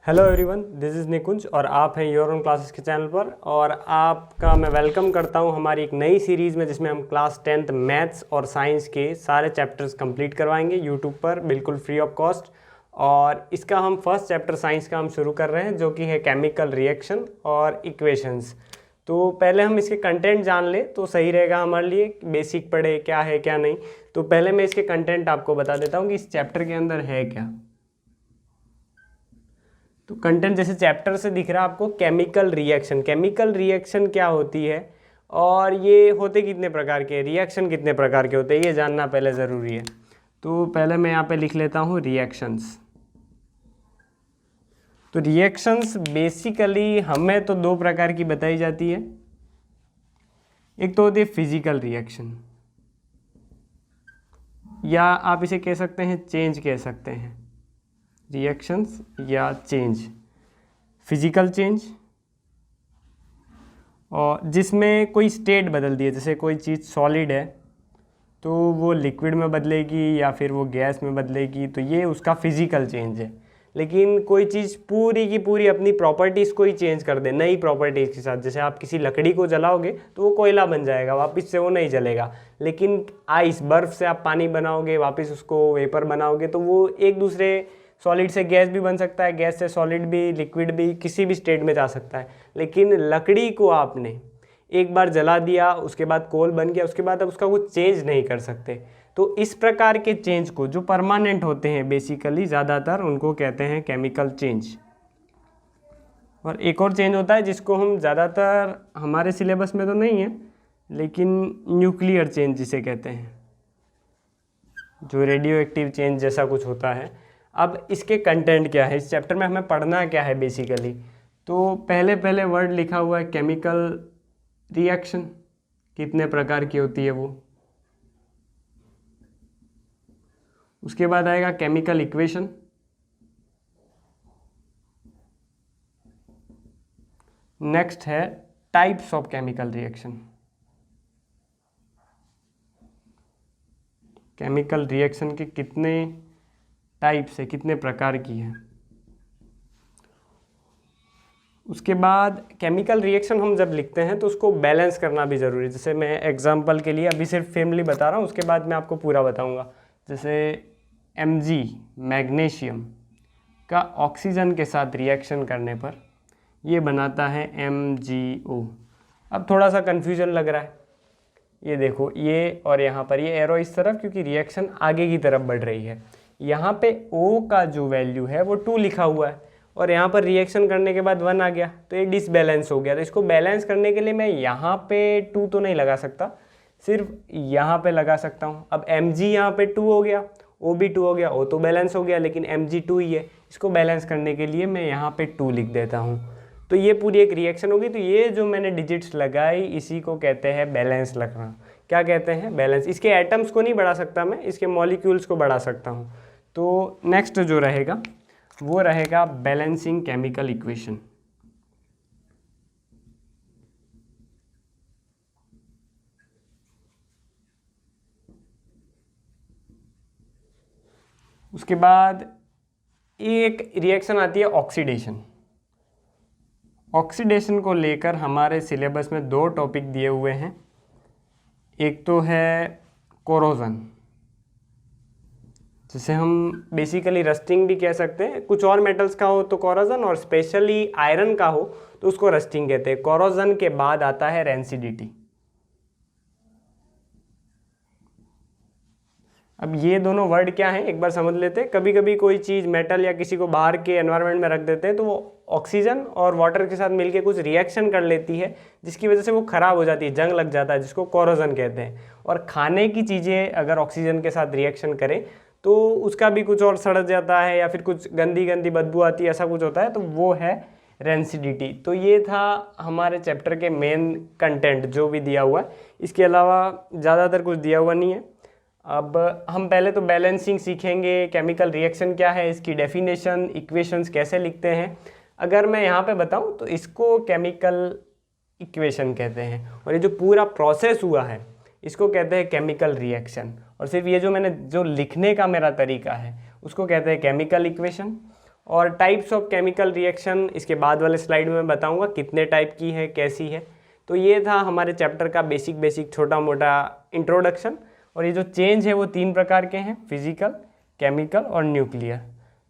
Hello everyone, this is निकुंज और आप हैं योर ओन क्लासेस के चैनल पर। और आपका मैं वेलकम करता हूं हमारी एक नई सीरीज़ में, जिसमें हम क्लास 10th मैथ्स और साइंस के सारे चैप्टर्स कंप्लीट करवाएंगे यूट्यूब पर बिल्कुल फ्री ऑफ कॉस्ट। और इसका हम फर्स्ट चैप्टर साइंस का हम शुरू कर रहे हैं, जो कि है केमिकल रिएक्शन और इक्वेशंस। तो पहले हम इसके कंटेंट जान लें तो सही रहेगा हमारे लिए, बेसिक पढ़े क्या है क्या नहीं। तो पहले मैं इसके कंटेंट आपको बता देता हूँ कि इस चैप्टर के अंदर है क्या। तो कंटेंट जैसे चैप्टर से दिख रहा है आपको, केमिकल रिएक्शन। केमिकल रिएक्शन क्या होती है और ये होते कितने प्रकार के, रिएक्शन कितने प्रकार के होते हैं, ये जानना पहले ज़रूरी है। तो पहले मैं यहाँ पे लिख लेता हूँ रिएक्शंस। तो रिएक्शंस बेसिकली हमें तो दो प्रकार की बताई जाती है। एक तो होती है फिजिकल रिएक्शन, या आप इसे कह सकते हैं चेंज कह सकते हैं, रिएक्शंस या चेंज, फिजिकल चेंज, और जिसमें कोई स्टेट बदल दिए। जैसे कोई चीज़ सॉलिड है तो वो लिक्विड में बदलेगी या फिर वो गैस में बदलेगी, तो ये उसका फिजिकल चेंज है। लेकिन कोई चीज़ पूरी की पूरी अपनी प्रॉपर्टीज़ को ही चेंज कर दे नई प्रॉपर्टीज़ के साथ, जैसे आप किसी लकड़ी को जलाओगे तो वो कोयला बन जाएगा, वापस से वो नहीं जलेगा। लेकिन आइस, बर्फ़ से आप पानी बनाओगे, वापस उसको वेपर बनाओगे, तो वो एक दूसरे सॉलिड से गैस भी बन सकता है, गैस से सॉलिड भी, लिक्विड भी, किसी भी स्टेट में जा सकता है। लेकिन लकड़ी को आपने एक बार जला दिया, उसके बाद कोल बन गया, उसके बाद अब उसका कुछ चेंज नहीं कर सकते। तो इस प्रकार के चेंज को, जो परमानेंट होते हैं बेसिकली ज़्यादातर, उनको कहते हैं केमिकल चेंज। और एक और चेंज होता है जिसको हम ज़्यादातर, हमारे सिलेबस में तो नहीं है, लेकिन न्यूक्लियर चेंज जिसे कहते हैं, जो रेडियो एक्टिव चेंज जैसा कुछ होता है। अब इसके कंटेंट क्या है, इस चैप्टर में हमें पढ़ना क्या है बेसिकली। तो पहले वर्ड लिखा हुआ है केमिकल रिएक्शन, कितने प्रकार की होती है वो। उसके बाद आएगा केमिकल इक्वेशन, नेक्स्ट है types of chemical reaction. Chemical reaction के कितने टाइप्स है, कितने प्रकार की है। उसके बाद केमिकल रिएक्शन हम जब लिखते हैं तो उसको बैलेंस करना भी ज़रूरी है। जैसे मैं एग्जांपल के लिए अभी सिर्फ फैमिली बता रहा हूँ, उसके बाद मैं आपको पूरा बताऊँगा। जैसे Mg मैग्नीशियम का ऑक्सीजन के साथ रिएक्शन करने पर ये बनाता है MgO। अब थोड़ा सा कन्फ्यूजन लग रहा है, ये देखो, ये और यहाँ पर ये एरो इस तरफ, क्योंकि रिएक्शन आगे की तरफ बढ़ रही है। यहाँ पे O का जो वैल्यू है वो 2 लिखा हुआ है, और यहाँ पर रिएक्शन करने के बाद 1 आ गया, तो ये डिसबैलेंस हो गया। तो इसको बैलेंस करने के लिए मैं यहाँ पे 2 तो नहीं लगा सकता, सिर्फ यहाँ पे लगा सकता हूँ। अब Mg यहाँ पे 2 हो गया, O भी 2 हो गया, O तो बैलेंस हो गया, लेकिन Mg 2 ही है। इसको बैलेंस करने के लिए मैं यहाँ पे 2 लिख देता हूँ। तो ये पूरी एक रिएक्शन होगी। तो ये जो मैंने डिजिट्स लगाई, इसी को कहते हैं बैलेंस लगना। क्या कहते हैं? बैलेंस। इसके एटम्स को नहीं बढ़ा सकता मैं, इसके मॉलिक्यूल्स को बढ़ा सकता हूँ। तो नेक्स्ट जो रहेगा वो रहेगा बैलेंसिंग केमिकल इक्वेशन। उसके बाद एक रिएक्शन आती है ऑक्सीडेशन। ऑक्सीडेशन को लेकर हमारे सिलेबस में 2 टॉपिक दिए हुए हैं। एक तो है कोरोजन, जिसे हम बेसिकली रस्टिंग भी कह सकते हैं। कुछ और मेटल्स का हो तो कोरोजन, और स्पेशली आयरन का हो तो उसको रस्टिंग कहते हैं। कोरोजन के बाद आता है रेंसिडिटी। अब ये दोनों वर्ड क्या हैं एक बार समझ लेते हैं। कभी कभी कोई चीज़, मेटल या किसी को बाहर के एनवायरनमेंट में रख देते हैं तो वो ऑक्सीजन और वाटर के साथ मिलके कुछ रिएक्शन कर लेती है, जिसकी वजह से वो ख़राब हो जाती है, जंग लग जाता है, जिसको कोरोजन कहते हैं। और खाने की चीज़ें अगर ऑक्सीजन के साथ रिएक्शन करें तो उसका भी कुछ और सड़ जाता है, या फिर कुछ गंदी गंदी बदबू आती है, ऐसा कुछ होता है, तो वो है रेंसिडिटी। तो ये था हमारे चैप्टर के मेन कंटेंट जो भी दिया हुआ है। इसके अलावा ज़्यादातर कुछ दिया हुआ नहीं है। अब हम पहले तो बैलेंसिंग सीखेंगे, केमिकल रिएक्शन क्या है, इसकी डेफिनेशन, इक्वेशंस कैसे लिखते हैं। अगर मैं यहाँ पे बताऊँ तो इसको केमिकल इक्वेशन कहते हैं, और ये जो पूरा प्रोसेस हुआ है इसको कहते हैं केमिकल रिएक्शन। और सिर्फ ये जो मैंने जो लिखने का मेरा तरीका है उसको कहते हैं केमिकल इक्वेशन। और टाइप्स ऑफ केमिकल रिएक्शन इसके बाद वाले स्लाइड में मैं बताऊंगा कितने टाइप की है, कैसी है। तो ये था हमारे चैप्टर का बेसिक छोटा मोटा इंट्रोडक्शन। और ये जो चेंज है वो 3 प्रकार के हैं, फिजिकल, केमिकल और न्यूक्लियर।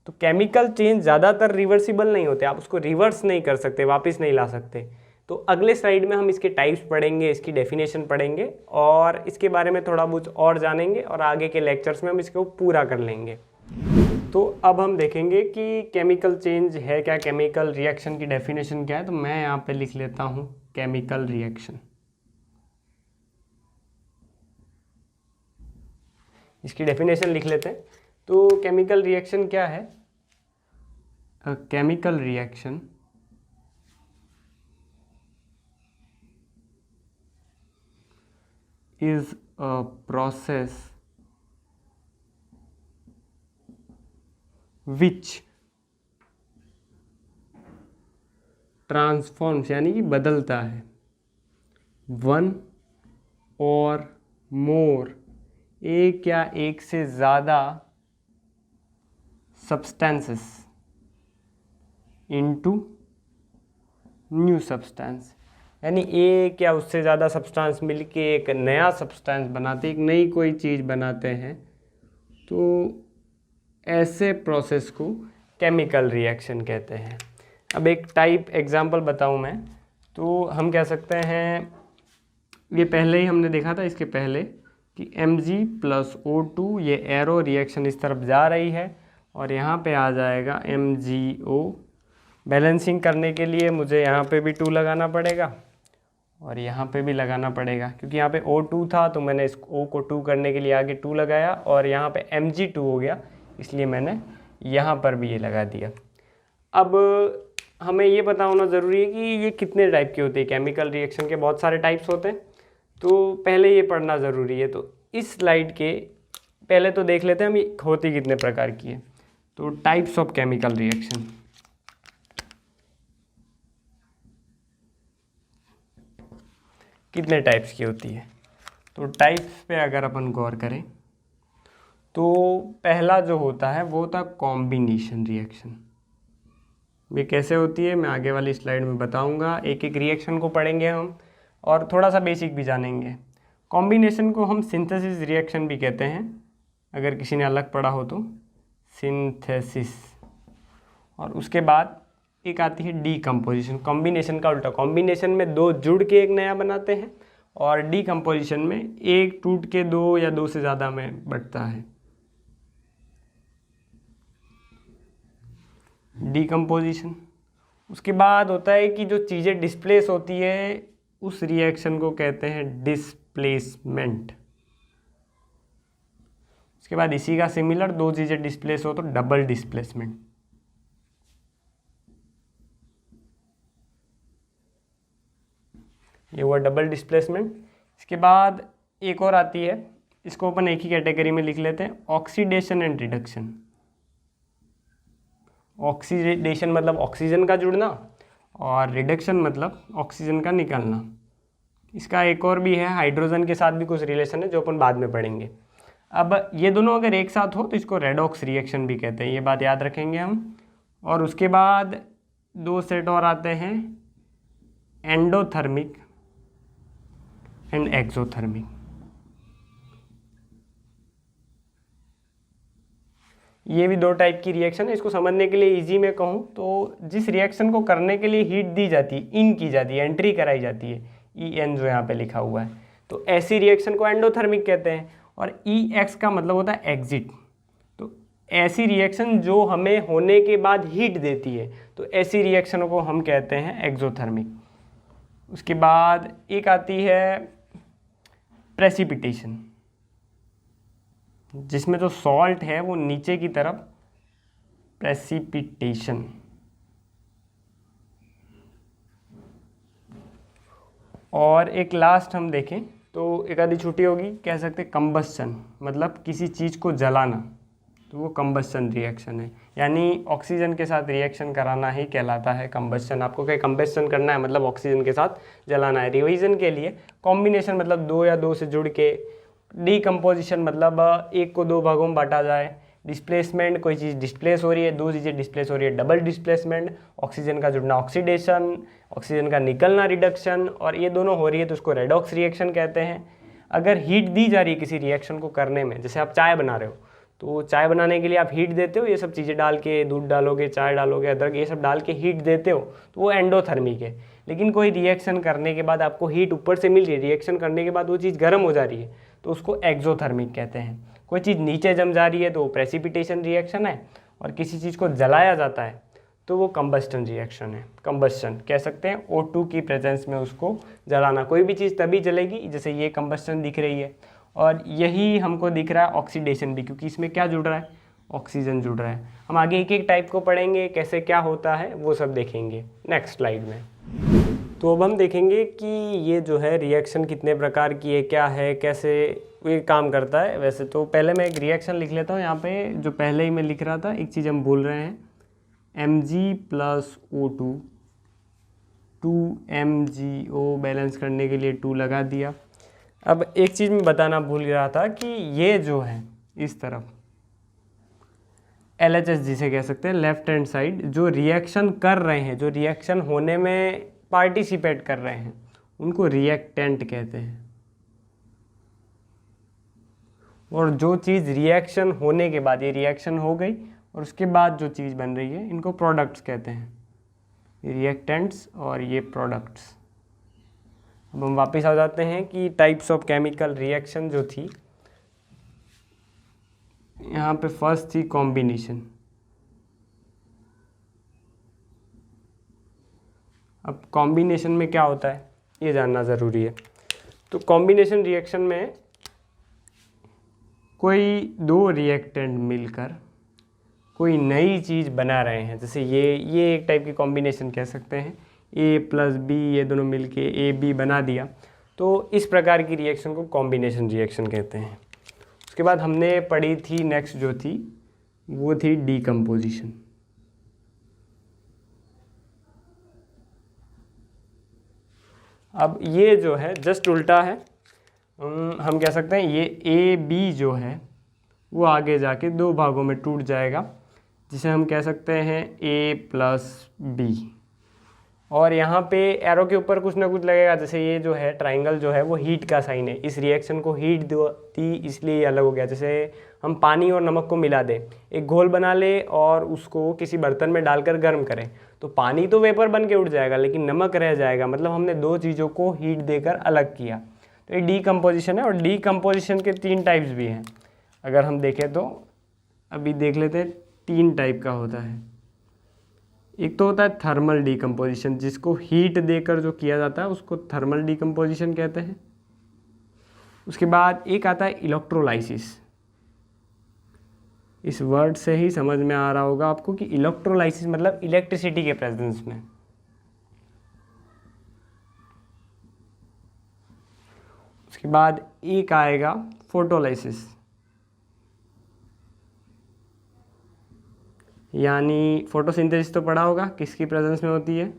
तो केमिकल चेंज ज़्यादातर रिवर्सिबल नहीं होते, आप उसको रिवर्स नहीं कर सकते, वापस नहीं ला सकते। तो अगले स्लाइड में हम इसके टाइप्स पढ़ेंगे, इसकी डेफिनेशन पढ़ेंगे और इसके बारे में थोड़ा बहुत और जानेंगे, और आगे के लेक्चर्स में हम इसको पूरा कर लेंगे। तो अब हम देखेंगे कि केमिकल चेंज है क्या, केमिकल रिएक्शन की डेफिनेशन क्या है। तो मैं यहाँ पे लिख लेता हूँ केमिकल रिएक्शन। इसकी डेफिनेशन लिख लेते हैं। तो केमिकल रिएक्शन क्या है? Chemical reaction is a process which transforms यानी कि बदलता है one or more, एक या एक से ज़्यादा substances into new substance, यानी एक या उससे ज़्यादा सब्सटेंस मिलके एक नया सब्सटेंस बनाते, एक नई कोई चीज़ बनाते हैं। तो ऐसे प्रोसेस को केमिकल रिएक्शन कहते हैं। अब एक टाइप एग्जांपल बताऊं मैं, तो हम कह सकते हैं, ये पहले ही हमने देखा था इसके पहले कि Mg+O2, ये एरो रिएक्शन इस तरफ जा रही है और यहाँ पे आ जाएगा MgO। बैलेंसिंग करने के लिए मुझे यहाँ पे भी 2 लगाना पड़ेगा और यहाँ पे भी लगाना पड़ेगा, क्योंकि यहाँ पे O2 था तो मैंने इस O को 2 करने के लिए आगे 2 लगाया, और यहाँ पे Mg2 हो गया इसलिए मैंने यहाँ पर भी ये लगा दिया। अब हमें ये पता होना ज़रूरी है कि ये कितने टाइप के होते हैं। केमिकल रिएक्शन के बहुत सारे टाइप्स होते हैं, तो पहले ये पढ़ना ज़रूरी है। तो इस स्लाइड के पहले तो देख लेते हैं हम ये होती कितने प्रकार की है। तो टाइप्स ऑफ केमिकल रिएक्शन, कितने टाइप्स की होती है। तो टाइप्स पे अगर अपन गौर करें तो पहला जो होता है वो होता है कॉम्बिनेशन रिएक्शन। ये कैसे होती है मैं आगे वाली स्लाइड में बताऊंगा, एक एक रिएक्शन को पढ़ेंगे हम और थोड़ा सा बेसिक भी जानेंगे। कॉम्बिनेशन को हम सिंथेसिस रिएक्शन भी कहते हैं, अगर किसी ने अलग पढ़ा हो तो सिंथेसिस। और उसके बाद एक आती है डीकम्पोजिशन, कॉम्बिनेशन का उल्टा। कॉम्बिनेशन में 2 जुड़ के एक नया बनाते हैं, और डीकम्पोजिशन में एक टूट के 2 या 2 से ज़्यादा में बंटता है। डीकम्पोजिशन। उसके बाद होता है कि जो चीज़ें डिस्प्लेस होती है उस रिएक्शन को कहते हैं डिस्प्लेसमेंट। उसके बाद इसी का सिमिलर 2 चीज़ें डिस्प्लेस हो तो डबल डिस्प्लेसमेंट। ये हुआ डबल डिस्प्लेसमेंट। इसके बाद एक और आती है, इसको अपन एक ही कैटेगरी में लिख लेते हैं, ऑक्सीडेशन एंड रिडक्शन। ऑक्सीडेशन मतलब ऑक्सीजन का जुड़ना, और रिडक्शन मतलब ऑक्सीजन का निकलना। इसका एक और भी है, हाइड्रोजन के साथ भी कुछ रिलेशन है जो अपन बाद में पढ़ेंगे। अब ये दोनों अगर एक साथ हो तो इसको रेडॉक्स रिएक्शन भी कहते हैं, ये बात याद रखेंगे हम। और उसके बाद 2 सेट और आते हैं, एंडोथर्मिक एंड एक्सोथर्मिक। ये भी 2 टाइप की रिएक्शन है। इसको समझने के लिए इजी में कहूँ तो जिस रिएक्शन को करने के लिए हीट दी जाती है, इन की जाती है, एंट्री कराई जाती है, EN जो यहाँ पे लिखा हुआ है, तो ऐसी रिएक्शन को एंडोथर्मिक कहते हैं। और EX का मतलब होता है एग्जिट। तो ऐसी रिएक्शन जो हमें होने के बाद हीट देती है, तो ऐसी रिएक्शन को हम कहते हैं एक्सोथर्मिक। उसके बाद एक आती है प्रेसिपिटेशन, जिसमें जो सॉल्ट है वो नीचे की तरफ, प्रेसिपिटेशन। और एक लास्ट हम देखें तो एक आधी छुट्टी होगी, कह सकते हैं कंबस्शन, मतलब किसी चीज़ को जलाना, तो वो कंबस्शन रिएक्शन है। यानी ऑक्सीजन के साथ रिएक्शन कराना ही कहलाता है कंबस्शन। आपको क्या कंबस्शन करना है मतलब ऑक्सीजन के साथ जलाना है। रिवीजन के लिए कॉम्बिनेशन मतलब 2 या 2 से जुड़ के, डीकम्पोजिशन मतलब 1 को 2 भागों में बांटा जाए, डिस्प्लेसमेंट, कोई चीज़ डिस्प्लेस हो रही है, दो चीज़ें डिस्प्लेस हो रही है, डबल डिस्प्लेसमेंट, ऑक्सीजन का जुड़ना ऑक्सीडेशन, ऑक्सीजन का निकलना रिडक्शन, और ये दोनों हो रही है तो उसको रेडॉक्स रिएक्शन कहते हैं। अगर हीट दी जा रही है किसी रिएक्शन को करने में, जैसे आप चाय बना रहे हो तो चाय बनाने के लिए आप हीट देते हो, ये सब चीज़ें डाल के, दूध डालोगे, चाय डालोगे, अदरक, ये सब डाल के हीट देते हो, तो वो एंडोथर्मिक है। लेकिन कोई रिएक्शन करने के बाद आपको हीट ऊपर से मिल रही है, रिएक्शन करने के बाद वो चीज़ गर्म हो जा रही है, तो उसको एक्सोथर्मिक कहते हैं। कोई चीज़ नीचे जम जा रही है तो वो प्रेसिपिटेशन रिएक्शन है, और किसी चीज़ को जलाया जाता है तो वो कंबस्टन रिएक्शन है। कंबस्टन कह सकते हैं, O2 की प्रेजेंस में उसको जलाना। कोई भी चीज़ तभी जलेगी, जैसे ये कंबस्टन दिख रही है, और यही हमको दिख रहा है ऑक्सीडेशन भी, क्योंकि इसमें क्या जुड़ रहा है, ऑक्सीजन जुड़ रहा है। हम आगे एक एक टाइप को पढ़ेंगे, कैसे क्या होता है वो सब देखेंगे नेक्स्ट स्लाइड में। तो अब हम देखेंगे कि ये जो है रिएक्शन कितने प्रकार की है, क्या है, कैसे ये काम करता है। वैसे तो पहले मैं एक रिएक्शन लिख लेता हूँ यहाँ पे, जो पहले ही मैं लिख रहा था, एक चीज़ हम भूल रहे हैं, Mg+O2, 2MgO, बैलेंस करने के लिए 2 लगा दिया। अब एक चीज़ मैं बताना भूल रहा था कि ये जो है इस तरफ LHS जिसे कह सकते हैं, लेफ्ट हैंड साइड, जो रिएक्शन कर रहे हैं, जो रिएक्शन होने में पार्टिसिपेट कर रहे हैं, उनको रिएक्टेंट कहते हैं। और जो चीज़ रिएक्शन होने के बाद, ये रिएक्शन हो गई और उसके बाद जो चीज़ बन रही है, इनको प्रोडक्ट्स कहते हैं, रिएक्टेंट्स और ये प्रोडक्ट्स। अब हम वापस आ जाते हैं कि टाइप्स ऑफ केमिकल रिएक्शन जो थी, यहाँ पे फर्स्ट थी कॉम्बिनेशन। अब कॉम्बिनेशन में क्या होता है ये जानना ज़रूरी है। तो कॉम्बिनेशन रिएक्शन में कोई दो रिएक्टेंट मिलकर कोई नई चीज़ बना रहे हैं, जैसे ये एक टाइप की कॉम्बिनेशन कह सकते हैं, A+B, ये दोनों मिलके AB बना दिया, तो इस प्रकार की रिएक्शन को कॉम्बिनेशन रिएक्शन कहते हैं। उसके बाद हमने पढ़ी थी नेक्स्ट जो थी वो थी डीकम्पोजिशन। अब ये जो है जस्ट उल्टा है, हम कह सकते हैं ये AB जो है वो आगे जाके दो भागों में टूट जाएगा, जिसे हम कह सकते हैं A+B। और यहाँ पे एरो के ऊपर कुछ ना कुछ लगेगा, जैसे ये जो है ट्राइंगल जो है वो हीट का साइन है, इस रिएक्शन को हीट दी इसलिए अलग हो गया। जैसे हम पानी और नमक को मिला दें, एक घोल बना ले और उसको किसी बर्तन में डालकर गर्म करें, तो पानी तो वेपर बन के उठ जाएगा लेकिन नमक रह जाएगा, मतलब हमने दो चीज़ों को हीट देकर अलग किया। तो ये डीकम्पोजिशन है। और डीकम्पोजिशन के 3 टाइप्स भी हैं, अगर हम देखें तो अभी देख लेते हैं। 3 टाइप का होता है। एक तो होता है थर्मल डीकम्पोजिशन, जिसको हीट देकर जो किया जाता है उसको थर्मल डीकम्पोजिशन कहते हैं। उसके बाद एक आता है इलेक्ट्रोलाइसिस। इस वर्ड से ही समझ में आ रहा होगा आपको कि इलेक्ट्रोलाइसिस मतलब इलेक्ट्रिसिटी के प्रेजेंस में। उसके बाद एक आएगा फोटोलाइसिस, यानी फोटोसिंथेसिस तो पढ़ा होगा, किसकी प्रेजेंस में होती है,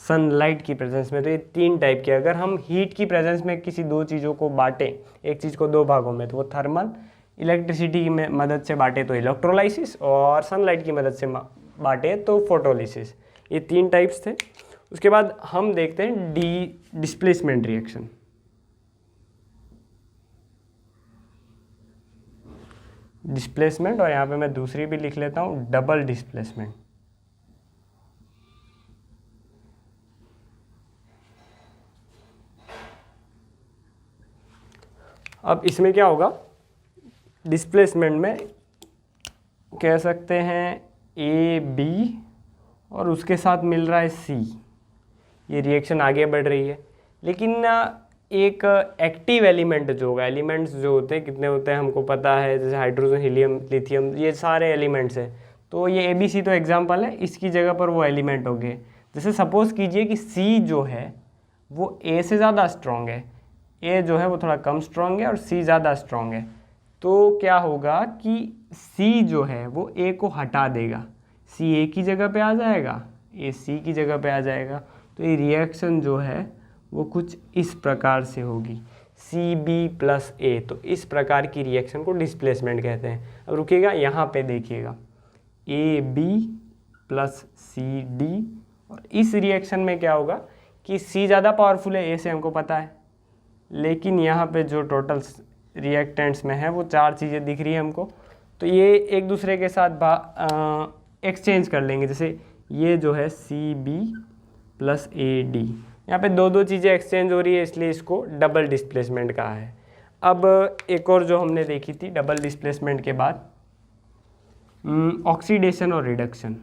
सनलाइट की प्रेजेंस में। तो ये 3 टाइप के, अगर हम हीट की प्रेजेंस में किसी दो चीज़ों को बांटें, एक चीज़ को 2 भागों में, तो वो थर्मल, इलेक्ट्रिसिटी की मदद से बांटे तो इलेक्ट्रोलाइसिस, और सनलाइट की मदद से बांटे तो फोटोलिसिस। ये 3 टाइप्स थे। उसके बाद हम देखते हैं डिस्प्लेसमेंट रिएक्शन। डिस्प्लेसमेंट, और यहाँ पे मैं दूसरी भी लिख लेता हूँ, डबल डिस्प्लेसमेंट। अब इसमें क्या होगा, डिस्प्लेसमेंट में कह सकते हैं AB और उसके साथ मिल रहा है C, ये रिएक्शन आगे बढ़ रही है। लेकिन एक एक्टिव एलिमेंट जो होगा, एलिमेंट्स जो होते हैं कितने होते हैं हमको पता है, जैसे हाइड्रोजन, हीलियम, लिथियम, ये सारे एलिमेंट्स हैं। तो ये ABC तो एग्जांपल है, इसकी जगह पर वो एलिमेंट हो गए। जैसे सपोज़ कीजिए कि C जो है वो A से ज़्यादा स्ट्रॉन्ग है, A जो है वो थोड़ा कम स्ट्रॉन्ग है और C ज़्यादा स्ट्रॉन्ग है। तो क्या होगा कि C जो है वो A को हटा देगा, C A की जगह पे आ जाएगा, A C की जगह पे आ जाएगा। तो ये रिएक्शन जो है वो कुछ इस प्रकार से होगी। CB+A, तो इस प्रकार की रिएक्शन को डिस्प्लेसमेंट कहते हैं। अब रुकिएगा, यहाँ पे देखिएगा AB+CD, और इस रिएक्शन में क्या होगा कि C ज़्यादा पावरफुल है A से, हमको पता है, लेकिन यहाँ पे जो टोटल रिएक्टेंट्स में है वो 4 चीज़ें दिख रही है हमको, तो ये एक दूसरे के साथ एक्सचेंज कर लेंगे। जैसे ये जो है CB+AD, यहाँ पे दो चीज़ें एक्सचेंज हो रही है, इसलिए इसको डबल डिस्प्लेसमेंट कहा है। अब एक और जो हमने देखी थी डबल डिस्प्लेसमेंट के बाद, ऑक्सीडेशन और रिडक्शन।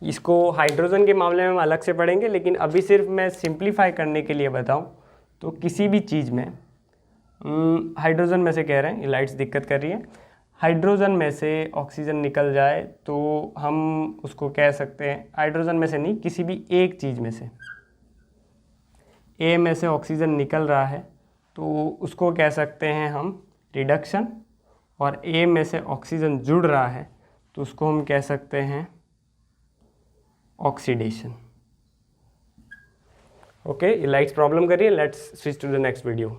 इसको हाइड्रोजन के मामले में हम अलग से पढ़ेंगे, लेकिन अभी सिर्फ मैं सिंप्लीफाई करने के लिए बताऊं तो किसी भी चीज़ में हाइड्रोजन में से कह रहे हैं, ये लाइट्स दिक्कत कर रही है, हाइड्रोजन में से ऑक्सीजन निकल जाए तो हम उसको कह सकते हैं, हाइड्रोजन में से नहीं, किसी भी एक चीज़ में से ए में से ऑक्सीजन निकल रहा है तो उसको कह सकते हैं हम रिडक्शन, और ए में से ऑक्सीजन जुड़ रहा है तो उसको हम कह सकते हैं ऑक्सीडेशन। ओके, ये लाइट्स प्रॉब्लम करिए, let's switch to the next video.